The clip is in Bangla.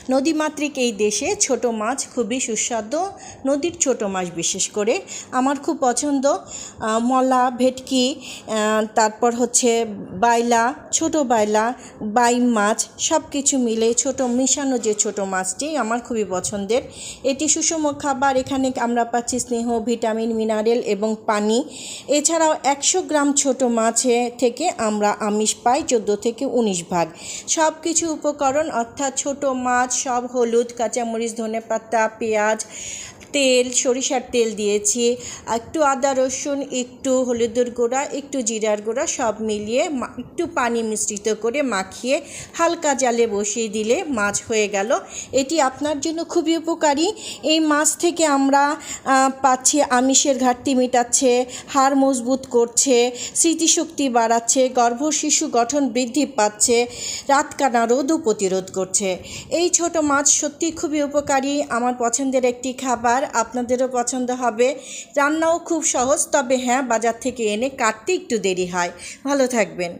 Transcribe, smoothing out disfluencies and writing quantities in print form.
নদীমাতৃক এই দেশে ছোট মাছ খুবই সুস্বাদু, নদীর ছোট মাছ বিশেষ করে আমার খুব পছন্দ। মলা, ভেটকি, তারপর হচ্ছে বাইলা, ছোট বাইলা, বাইম মাছ সব কিছু মিলে ছোট মিশানো যে ছোট মাছটি আমার খুবই পছন্দের। এটি সুষম খাবার। এখানে আমরা পাচ্ছি স্নেহ, ভিটামিন, মিনারেল এবং পানি। এছাড়াও 100 গ্রাম ছোট মাছে থেকে আমরা আমিষ পাই 14 থেকে 19 ভাগ। সব কিছু উপকরণ অর্থাৎ ছোট মাছ সব হলুদ, কাঁচামরিচ, ধনেপাতা, পেঁয়াজ, তেল, সরিষার তেল দিয়েছি, একটু আদা রসুন, একটু হলুদের গুঁড়া, একটু জিরার গুঁড়া সব মিলিয়ে একটু পানি মিশ্রিত করে মাখিয়ে হালকা জালে বসিয়ে দিলে মাছ হয়ে গেল। এটি আপনার জন্য খুবই উপকারী। এই মাছ থেকে আমরা পাচ্ছি আমিষের ঘাটতি মেটাচ্ছে, হাড় মজবুত করছে, স্মৃতিশক্তি বাড়াচ্ছে, গর্ভশিশু গঠন বৃদ্ধি পাচ্ছে, রাতকানা রোদও প্রতিরোধ করছে। এই ছোট মাছ সত্যি খুবই উপকারী, আমার পছন্দের একটি খাবার। আপনাদেরও পছন্দ হবে। রান্নাও খুব সহজ, তবে হ্যাঁ, বাজার থেকে এনে কাটতে একটু দেরি হয়। ভালো থাকবেন।